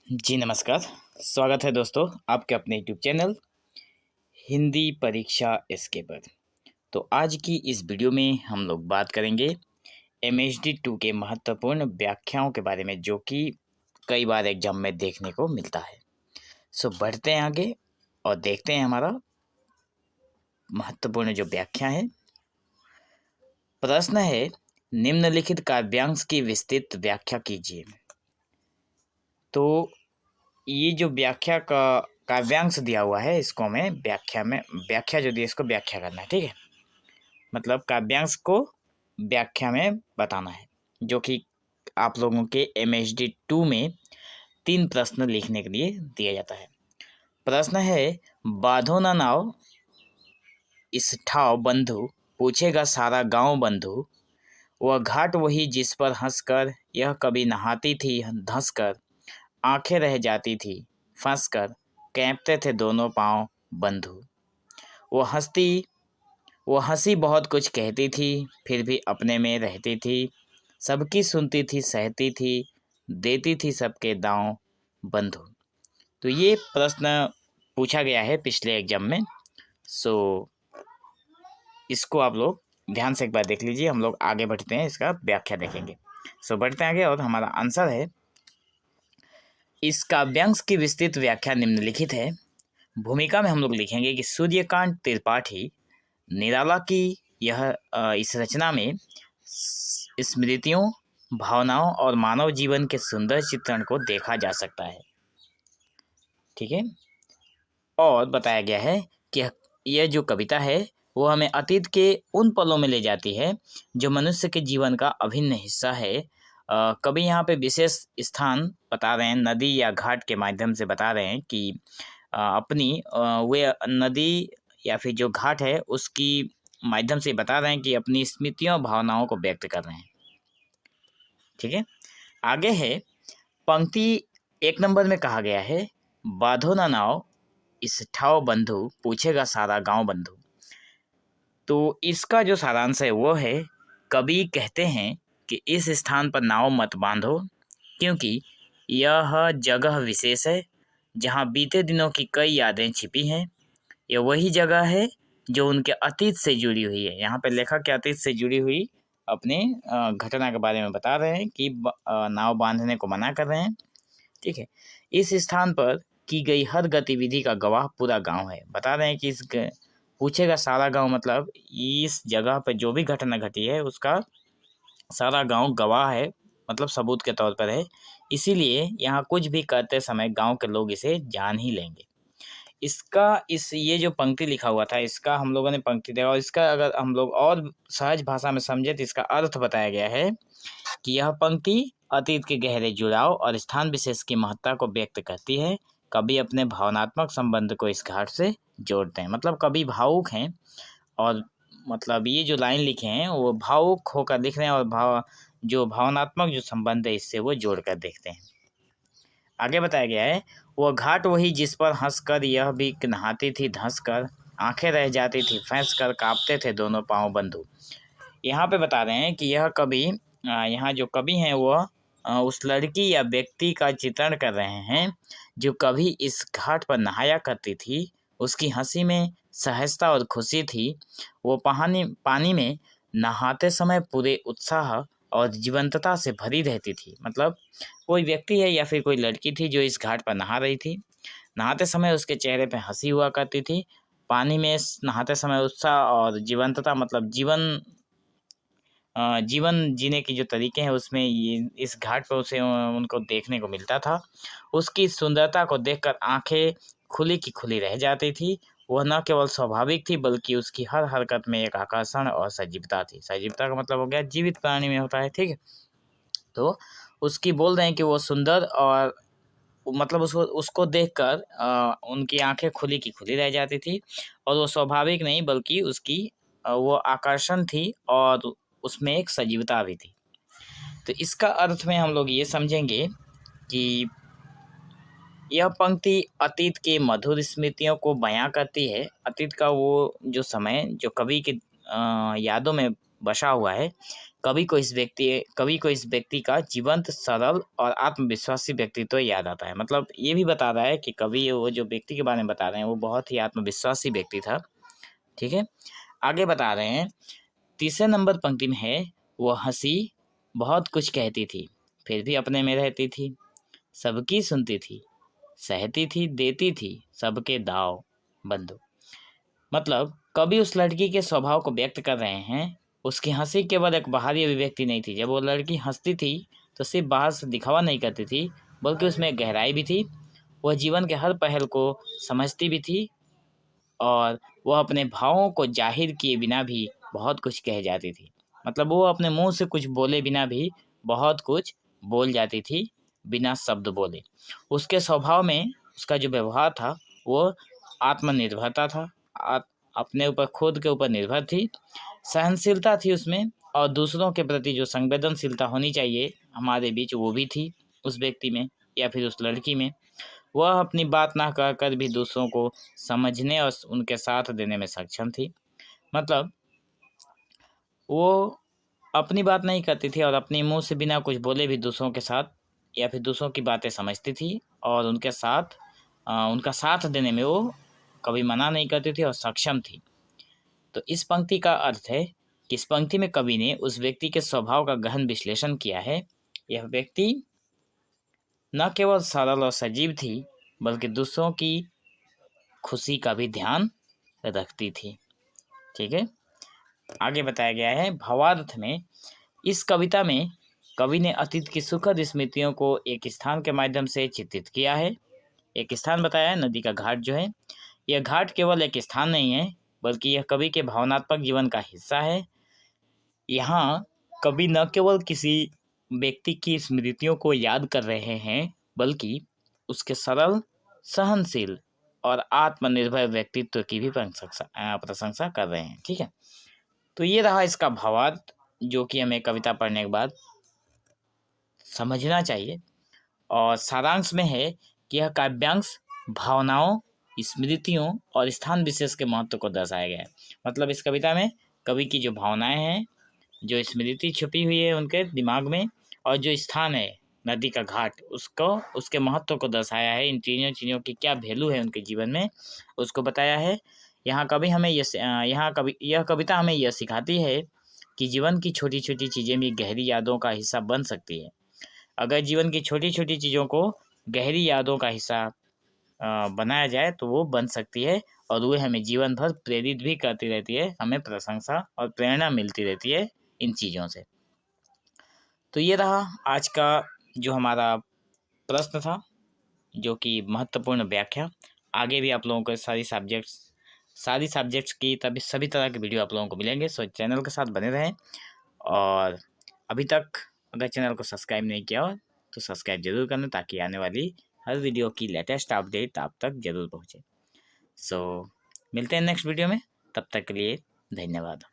जी नमस्कार। स्वागत है दोस्तों आपके अपने यूट्यूब चैनल हिंदी परीक्षा एसके पर। तो आज की इस वीडियो में हम लोग बात करेंगे MHD 2 के महत्वपूर्ण व्याख्याओं के बारे में, जो कि कई बार एग्जाम में देखने को मिलता है। सो बढ़ते हैं आगे और देखते हैं हमारा महत्वपूर्ण जो व्याख्या है। प्रश्न है, निम्नलिखित काव्यांश की विस्तृत व्याख्या कीजिए। तो ये जो व्याख्या का काव्यांश दिया हुआ है, इसको हमें व्याख्या जो दी है इसको व्याख्या करना है। ठीक है, मतलब काव्यांश को व्याख्या में बताना है, जो कि आप लोगों के MHD 2 में 3 प्रश्न लिखने के लिए दिया जाता है। प्रश्न है, बाँधो ना नाव इस ठाव बंधु, पूछेगा सारा गांव बंधु। वह घाट वही जिस पर हंसकर यह कभी नहाती थी धंसकर। आंखें रह जाती थी फंसकर, कैंपते थे दोनों पांव बंधु। वो हंसी बहुत कुछ कहती थी, फिर भी अपने में रहती थी। सबकी सुनती थी सहती थी, देती थी सबके दांव बंधु। तो ये प्रश्न पूछा गया है पिछले एग्जाम में। सो इसको आप लोग ध्यान से एक बार देख लीजिए। हम लोग आगे बढ़ते हैं, इसका व्याख्या देखेंगे। सो बढ़ते हैं आगे और हमारा आंसर है, इस काव्यांश की विस्तृत व्याख्या निम्नलिखित है। भूमिका में हम लोग लिखेंगे कि सूर्यकांत त्रिपाठी निराला की यह इस रचना में स्मृतियों, भावनाओं और मानव जीवन के सुंदर चित्रण को देखा जा सकता है। ठीक है, और बताया गया है कि यह जो कविता है वो हमें अतीत के उन पलों में ले जाती है जो मनुष्य के जीवन का अभिन्न हिस्सा है। कवि यहाँ पे विशेष स्थान बता रहे हैं, नदी या घाट के माध्यम से बता रहे हैं कि वे नदी या फिर जो घाट है उसकी माध्यम से बता रहे हैं कि अपनी स्मृतियों भावनाओं को व्यक्त कर रहे हैं। ठीक है, आगे है पंक्ति 1 नंबर में कहा गया है, बाँधो ना नाव इस ठाव बंधु, पूछेगा सारा गांव बंधु। तो इसका जो सारांश है वो है, कवि कहते हैं कि इस स्थान पर नाव मत बांधो, क्योंकि यह जगह विशेष है जहाँ बीते दिनों की कई यादें छिपी हैं। यह वही जगह है जो उनके अतीत से जुड़ी हुई है। यहाँ पे लेखक के अतीत से जुड़ी हुई अपने घटना के बारे में बता रहे हैं कि नाव बांधने को मना कर रहे हैं। ठीक है, इस स्थान पर की गई हर गतिविधि का गवाह पूरा गांव है। बता रहे हैं कि पूछेगा सारा गांव, मतलब इस जगह पर जो भी घटना घटी है उसका सारा गांव गवाह है, मतलब सबूत के तौर पर है। इसीलिए यहाँ कुछ भी करते समय गांव के लोग इसे जान ही लेंगे। ये जो पंक्ति लिखा हुआ था, इसका हम लोगों ने पंक्ति दिया, और इसका अगर हम लोग और सहज भाषा में समझे तो इसका अर्थ बताया गया है कि यह पंक्ति अतीत के गहरे जुड़ाव और स्थान विशेष की महत्ता को व्यक्त करती है। कवि अपने भावनात्मक संबंध को इस घाट से जोड़ते हैं, मतलब कवि भावुक हैं, और मतलब ये जो लाइन लिखे हैं वो भावुक होकर लिख रहे हैं, और भावनात्मक जो संबंध है इससे वो जोड़ कर देखते हैं। आगे बताया गया है, वह घाट वही जिस पर हंसकर यह भी नहाती थी धंसकर। आंखें रह जाती थी फंस कर, कांपते थे दोनों पांव बंधु। यहाँ पे बता रहे हैं कि यह कवि यहाँ जो कवि हैं वह उस लड़की या व्यक्ति का चित्रण कर रहे हैं जो कभी इस घाट पर नहाया करती थी। उसकी हंसी में सहजता और खुशी थी। वो पानी में नहाते समय पूरे उत्साह और जीवंतता से भरी रहती थी। मतलब कोई व्यक्ति है या फिर कोई लड़की थी जो इस घाट पर नहा रही थी। नहाते समय उसके चेहरे पे हंसी हुआ करती थी। पानी में नहाते समय उत्साह और जीवंतता, मतलब जीवन जीने के जो तरीके हैं उसमें ये इस घाट पर उसे उनको देखने को मिलता था। उसकी सुंदरता को देखकर आंखें खुली की खुली रह जाती थी। वह न केवल स्वाभाविक थी बल्कि उसकी हर हरकत में एक आकर्षण और सजीवता थी। सजीवता का मतलब हो गया जीवित प्राणी में होता है। ठीक है, तो उसकी बोल रहे हैं कि वो सुंदर, और मतलब उसको देखकर उनकी आंखें खुली की खुली रह जाती थी, और वो स्वाभाविक नहीं बल्कि उसकी वो आकर्षण थी और उसमें एक सजीवता भी थी। तो इसका अर्थ में हम लोग ये समझेंगे कि यह पंक्ति अतीत के मधुर स्मृतियों को बयां करती है। अतीत का वो जो समय जो कवि की यादों में बसा हुआ है। कवि को इस व्यक्ति का जीवंत, सरल और आत्मविश्वासी व्यक्तित्व याद आता है। मतलब ये भी बता रहा है कि कवि वो जो व्यक्ति के बारे में बता रहे हैं वो बहुत ही आत्मविश्वासी व्यक्ति था। ठीक है, आगे बता रहे हैं, तीसरे नंबर पंक्ति में है, वो हंसी बहुत कुछ कहती थी, फिर भी अपने में रहती थी, सबकी सुनती थी, सहती थी, देती थी सबके दाव बंधु। मतलब कवि उस लड़की के स्वभाव को व्यक्त कर रहे हैं। उसकी हंसी केवल एक बाहरी अभिव्यक्ति नहीं थी। जब वो लड़की हंसती थी तो सिर्फ बाहर से दिखावा नहीं करती थी, बल्कि उसमें एक गहराई भी थी। वह जीवन के हर पहल को समझती भी थी और वह अपने भावों को जाहिर किए बिना भी बहुत कुछ कह जाती थी। मतलब वो अपने मुंह से कुछ बोले बिना भी बहुत कुछ बोल जाती थी, बिना शब्द बोले। उसके स्वभाव में उसका जो व्यवहार था वो आत्मनिर्भरता था, अपने ऊपर, खुद के ऊपर निर्भर थी, सहनशीलता थी उसमें, और दूसरों के प्रति जो संवेदनशीलता होनी चाहिए हमारे बीच वो भी थी उस व्यक्ति में या फिर उस लड़की में। वह अपनी बात ना कहकर भी दूसरों को समझने और उनके साथ देने में सक्षम थी। मतलब वो अपनी बात नहीं करती थी और अपने मुंह से बिना कुछ बोले भी दूसरों के साथ या फिर दूसरों की बातें समझती थी और उनके साथ उनका साथ देने में वो कभी मना नहीं करती थी और सक्षम थी। तो इस पंक्ति का अर्थ है कि इस पंक्ति में कवि ने उस व्यक्ति के स्वभाव का गहन विश्लेषण किया है। यह व्यक्ति न केवल सरल और सजीव थी, बल्कि दूसरों की खुशी का भी ध्यान रखती थी। ठीक है, आगे बताया गया है, भावार्थ में इस कविता में कवि ने अतीत की सुखद स्मृतियों को एक स्थान के माध्यम से चित्रित किया है। एक स्थान बताया है, नदी का घाट जो है। यह घाट केवल एक स्थान नहीं है, बल्कि यह कवि के भावनात्मक जीवन का हिस्सा है। यहाँ कवि न केवल किसी व्यक्ति की स्मृतियों को याद कर रहे हैं, बल्कि उसके सरल, सहनशील और आत्मनिर्भर व्यक्तित्व की भी प्रशंसा कर रहे हैं। ठीक है, तो ये रहा इसका भावार्थ, जो कि हमें कविता पढ़ने के बाद समझना चाहिए। और सारांश में है कि यह काव्यांश भावनाओं, स्मृतियों और स्थान विशेष के महत्व को दर्शाया गया है। मतलब इस कविता में कवि की जो भावनाएं हैं, जो स्मृति छुपी हुई है उनके दिमाग में, और जो स्थान है नदी का घाट, उसको, उसके महत्व को दर्शाया है। इन तीनों चीज़ों की क्या वैल्यू है उनके जीवन में, उसको बताया है। यहाँ यह कविता हमें यह सिखाती है कि जीवन की छोटी छोटी चीज़ें भी गहरी यादों का हिस्सा बन सकती है। अगर जीवन की छोटी छोटी चीज़ों को गहरी यादों का हिस्सा बनाया जाए तो वो बन सकती है और वो हमें जीवन भर प्रेरित भी करती रहती है, हमें प्रशंसा और प्रेरणा मिलती रहती है इन चीज़ों से। तो ये रहा आज का जो हमारा प्रश्न था, जो कि महत्वपूर्ण व्याख्या। आगे भी आप लोगों को सारी सब्जेक्ट्स की सभी तरह के वीडियो आप लोगों को मिलेंगे। सो चैनल के साथ बने रहें, और अभी तक अगर चैनल को सब्सक्राइब नहीं किया हो तो सब्सक्राइब जरूर करना, ताकि आने वाली हर वीडियो की लेटेस्ट अपडेट आप तक जरूर पहुँचे। सो मिलते हैं नेक्स्ट वीडियो में, तब तक के लिए धन्यवाद।